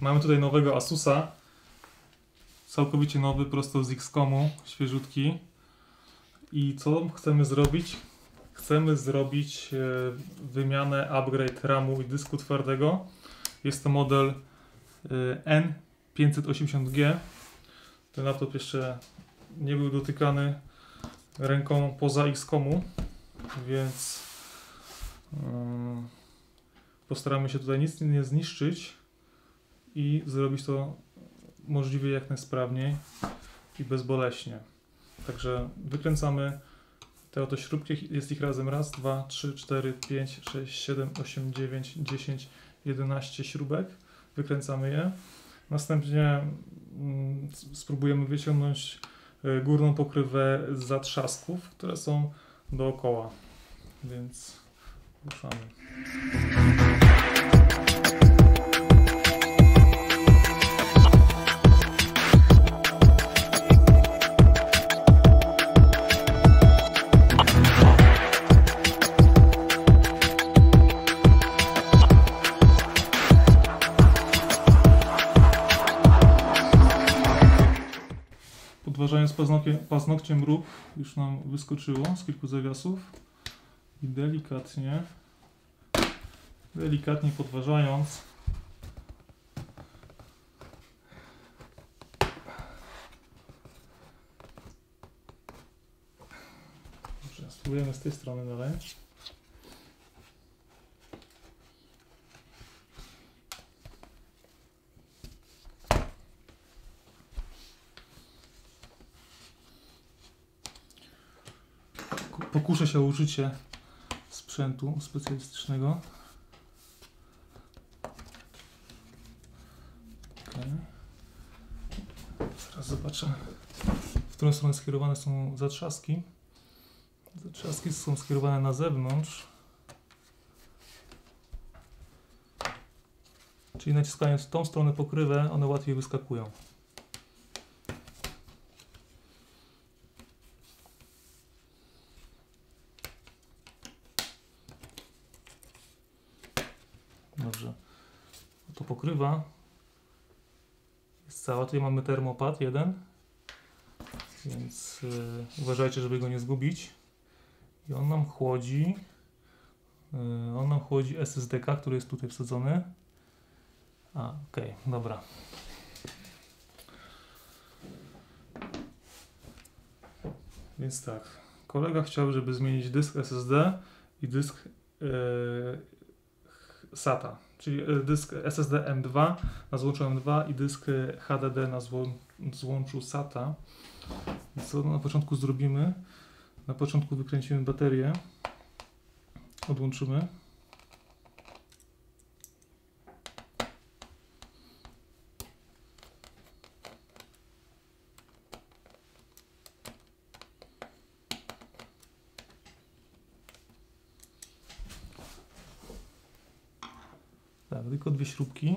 Mamy tutaj nowego Asusa. Całkowicie nowy, prosto z X-Comu, świeżutki. I co chcemy zrobić? Chcemy zrobić wymianę, upgrade RAMu i dysku twardego. Jest to model N580G. Ten laptop jeszcze nie był dotykany ręką poza X-Comu, więc postaramy się tutaj nic nie zniszczyć i zrobić to możliwie jak najsprawniej i bezboleśnie. Także wykręcamy te oto śrubki, jest ich razem 1, 2, 3, 4, 5, 6, 7, 8, 9, 10, 11 śrubek. Wykręcamy je. Następnie spróbujemy wyciągnąć górną pokrywę z zatrzasków, które są dookoła. Więc ruszamy. Podważając paznokciem róg, już nam wyskoczyło z kilku zawiasów i delikatnie podważając dobrze, spróbujemy z tej strony dalej. Pokuszę się o użycie sprzętu specjalistycznego. Okay. Teraz zobaczę, w którą stronę skierowane są zatrzaski. Zatrzaski są skierowane na zewnątrz. Czyli naciskając tą stronę pokrywę, one łatwiej wyskakują. Dobrze. To pokrywa jest cała. Tutaj mamy termopad jeden, więc uważajcie, żeby go nie zgubić. I on nam chłodzi SSD-ka, który jest tutaj wsadzony. Okej, dobra. Więc tak, kolega chciał, żeby zmienić dysk SSD i dysk SATA, czyli dysk SSD M2 na złączu M2 i dysk HDD na złączu SATA. I co na początku zrobimy? Na początku wykręcimy baterię, odłączymy. Tak, tylko dwie śrubki.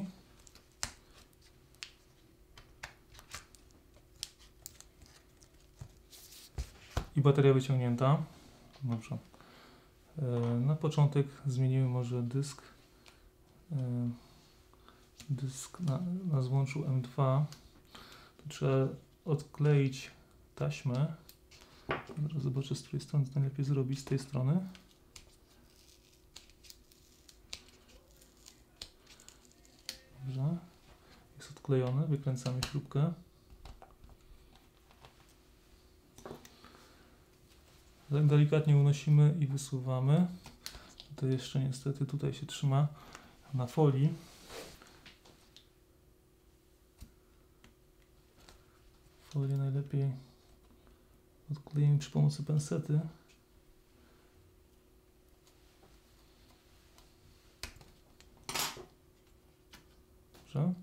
I bateria wyciągnięta. Dobrze. Na początek zmienimy może dysk. Dysk na złączu M2. Tu trzeba odkleić taśmę. Zaraz zobaczę, z której strony to najlepiej zrobić. Z tej strony. Dobrze. Jest odklejony. Wykręcamy śrubkę. Delikatnie unosimy i wysuwamy. To jeszcze niestety tutaj się trzyma na folii. Folię najlepiej odklejemy przy pomocy pensety. Dobrze.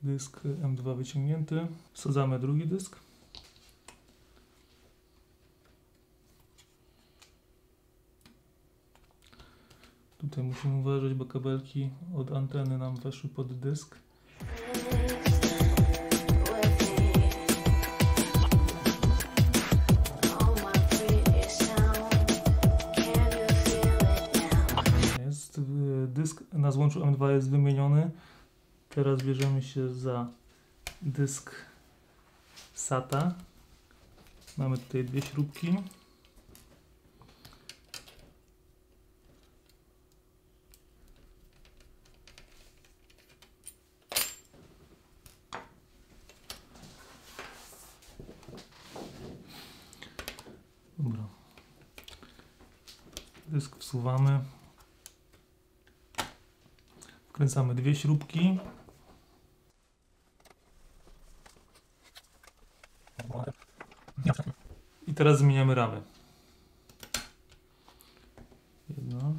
Dysk M2 wyciągnięty. Wsadzamy drugi dysk. Tutaj musimy uważać, bo kabelki od anteny nam weszły pod dysk. Dysk na złączu M2 jest wymieniony. Teraz bierzemy się za dysk SATA. Mamy tutaj dwie śrubki. Dobra. Dysk wsuwamy. Wkręcamy dwie śrubki. I teraz zmieniamy ramy. Jedna,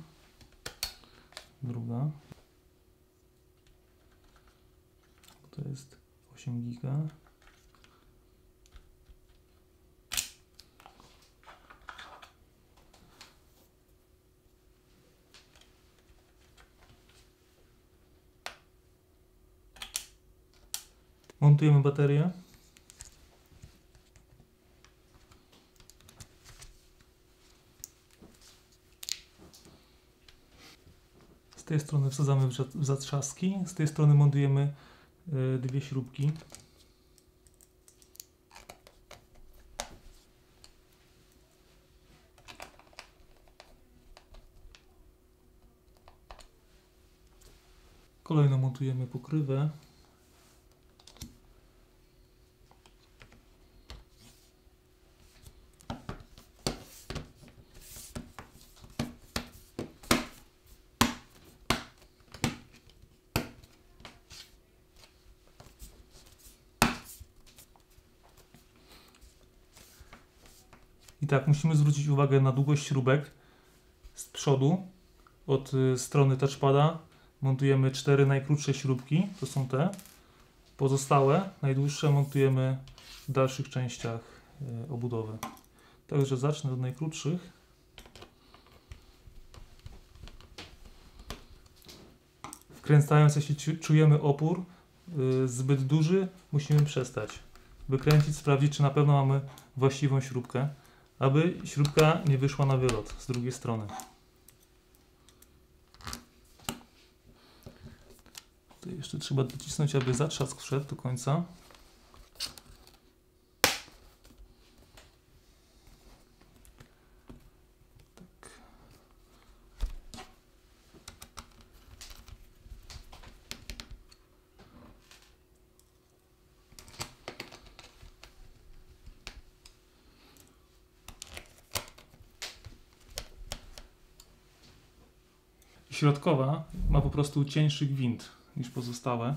druga. To jest 8 giga. Montujemy baterię. Z tej strony wsadzamy w zatrzaski, z tej strony montujemy dwie śrubki. Kolejno montujemy pokrywę. I tak, musimy zwrócić uwagę na długość śrubek z przodu. Od strony touchpada montujemy 4 najkrótsze śrubki, to są te. Pozostałe, najdłuższe montujemy w dalszych częściach obudowy. Także zacznę od najkrótszych. Wkręcając, jeśli czujemy opór zbyt duży, musimy przestać. Wykręcić, sprawdzić, czy na pewno mamy właściwą śrubkę, aby śrubka nie wyszła na wylot z drugiej strony. Tutaj jeszcze trzeba docisnąć, aby zatrzask wszedł do końca. Tak. Środkowa ma po prostu cieńszy gwint niż pozostałe.